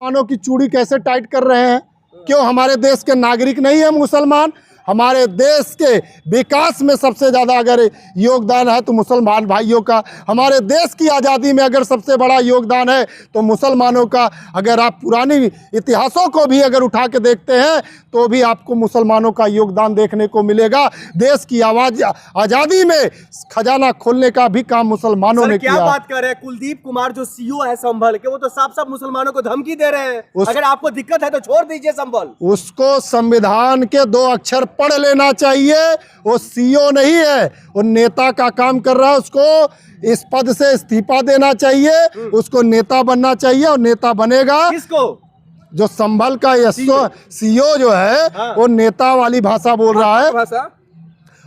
मुसलमानों की चूड़ी कैसे टाइट कर रहे हैं? क्यों हमारे देश के नागरिक नहीं है मुसलमान? हमारे देश के विकास में सबसे ज़्यादा अगर योगदान है तो मुसलमान भाइयों का। हमारे देश की आज़ादी में अगर सबसे बड़ा योगदान है तो मुसलमानों का। अगर आप पुरानी इतिहासों को भी अगर उठा के देखते हैं तो भी आपको मुसलमानों का योगदान देखने को मिलेगा। देश की आज़ादी में खजाना खोलने का भी काम मुसलमानों ने किया। क्या बात कर रहे हैं? कुलदीप कुमार जो सीईओ है संभल के, वो तो साफ साफ मुसलमानों को धमकी दे रहे हैं। अगर आपको दिक्कत है तो छोड़ दीजिए संभल। उसको संविधान के 2 अक्षर पढ़ लेना चाहिए। वो सीईओ नहीं है, वो नेता का काम कर रहा है। उसको इस पद से इस्तीफा देना चाहिए, उसको नेता बनना चाहिए और नेता बनेगा। किसको? जो संभल का सीईओ जो है, हाँ। वो नेता वाली भाषा बोल रहा है,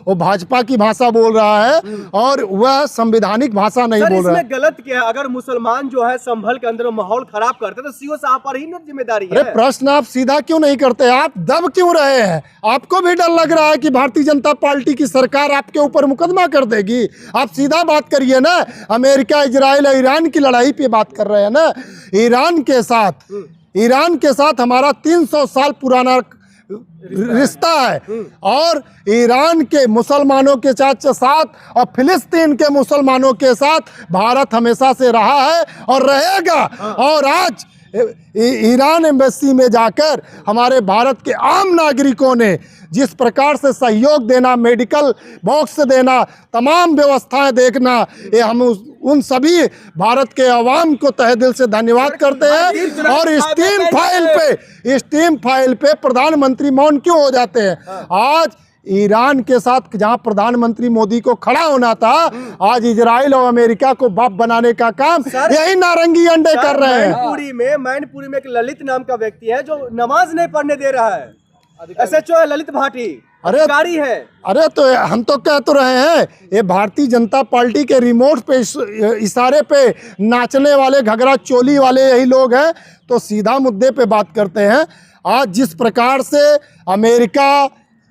वो भाजपा की भाषा बोल रहा है और वह संवैधानिक भाषा नहीं बोल रहा है। इसमें गलत क्या है? अगर मुसलमान जो है संभल के अंदर माहौल खराब करते तो सीईओ साहब पर ही जिम्मेदारी है। अरे प्रश्न आप सीधा क्यों नहीं करते? आप दब क्यों रहे हैं? आपको भी डर लग रहा है कि भारतीय जनता पार्टी की सरकार आपके ऊपर मुकदमा कर देगी? आप सीधा बात करिए ना। अमेरिका, इजराइल और ईरान की लड़ाई पे बात कर रहे हैं ना। ईरान के साथ हमारा 300 साल पुराना रिश्ता है और ईरान के मुसलमानों के साथ और फिलिस्तीन के मुसलमानों के साथ भारत हमेशा से रहा है और रहेगा। और आज ईरान एम्बेसी में जाकर हमारे भारत के आम नागरिकों ने जिस प्रकार से सहयोग देना, मेडिकल बॉक्स देना, तमाम व्यवस्थाएं देखना, ये हम उन सभी भारत के अवाम को तहे दिल से धन्यवाद करते हैं। और स्टीम फाइल पे प्रधानमंत्री मौन क्यों हो जाते हैं? आज ईरान के साथ जहां प्रधानमंत्री मोदी को खड़ा होना था, आज इजराइल और अमेरिका को बाप बनाने का काम यही नारंगी अंडे कर रहे हैं। मैनपुरी में एक ललित नाम का व्यक्ति है जो नमाज नहीं पढ़ने दे रहा है। SHO है ललित भाटी, अधिकारी है। अरे तो हम तो कह तो रहे हैं, ये भारतीय जनता पार्टी के रिमोट पे इशारे पे नाचने वाले, घघरा चोली वाले यही लोग हैं। तो सीधा मुद्दे पे बात करते हैं। आज जिस प्रकार से अमेरिका,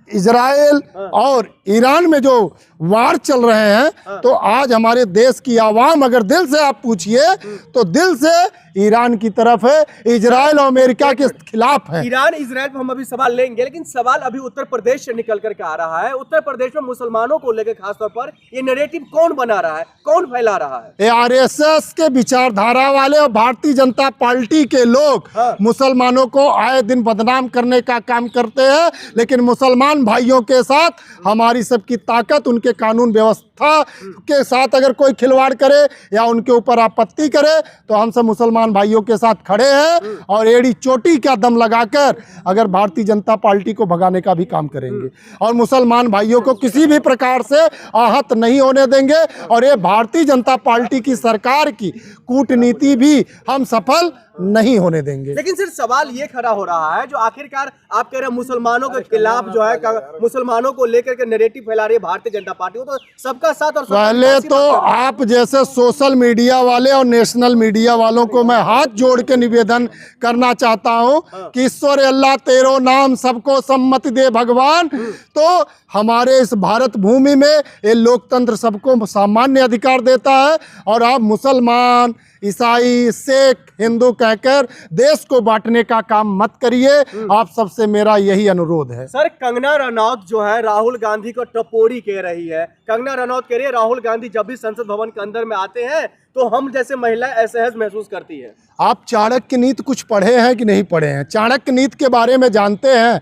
इजराइल और ईरान में जो वार चल रहे हैं, तो आज हमारे देश की आवाम अगर दिल से आप पूछिए तो दिल से ईरान की तरफ है, इजराइल और अमेरिका के खिलाफ है। ईरान इजराइल पर हम अभी सवाल लेंगे, लेकिन सवाल अभी उत्तर प्रदेश से निकल करके आ रहा है। उत्तर प्रदेश में मुसलमानों को लेकर खासतौर पर ये नैरेटिव कौन बना रहा है, कौन फैला रहा है? RSS के विचारधारा वाले और भारतीय जनता पार्टी के लोग मुसलमानों को आए दिन बदनाम करने का काम करते हैं। लेकिन मुसलमान भाइयों के साथ हमारी सबकी ताकत, उनके कानून व्यवस्था के साथ अगर कोई खिलवाड़ करे या उनके ऊपर आपत्ति करे तो हम सब मुसलमान भाइयों के साथ खड़े हैं और एड़ी चोटी का दम लगाकर अगर भारतीय जनता पार्टी को भगाने का भी काम करेंगे और मुसलमान भाइयों को किसी भी प्रकार से आहत नहीं होने देंगे। और ये भारतीय जनता पार्टी की सरकार की कूटनीति भी हम सफल नहीं होने देंगे। लेकिन सिर्फ सवाल ये खड़ा हो रहा है, जो आखिरकार आप कह रहे हैं मुसलमानों के खिलाफ जो है, मुसलमानों को लेकर के नैरेटिव फैला रही है भारतीय जनता पार्टी, वो तो सबका साथ और पहले तो आप जैसे सोशल मीडिया वाले और नेशनल मीडिया वालों को मैं हाथ जोड़ के निवेदन करना चाहता हूं कि ईश्वर अल्लाह तेरो नाम सबको सम्मति दे भगवान। तो हमारे इस भारत भूमि में ये लोकतंत्र सबको सामान्य अधिकार देता है और आप मुसलमान, ईसाई, सिख, हिंदू कहकर देश को बांटने का काम मत करिए। आप सबसे मेरा यही अनुरोध है। सर, कंगना रनौत जो है राहुल गांधी को टपोरी कह रही है। कंगना रनौत कह रही है राहुल गांधी जब भी संसद भवन के अंदर में आते हैं तो हम जैसे महिलाएं असहज महसूस करती है। आप चाणक्य नीति कुछ पढ़े हैं कि नहीं पढ़े हैं? चाणक्य नीति के बारे में जानते हैं?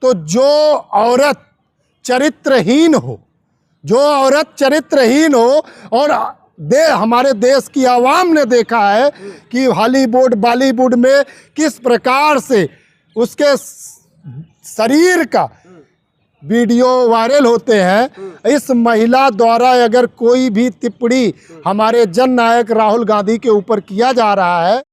तो जो औरत चरित्रहीन हो और हमारे देश की आवाम ने देखा है कि हॉलीवुड, बॉलीवुड में किस प्रकार से उसके शरीर का वीडियो वायरल होते हैं। इस महिला द्वारा अगर कोई भी टिप्पणी हमारे जननायक राहुल गांधी के ऊपर किया जा रहा है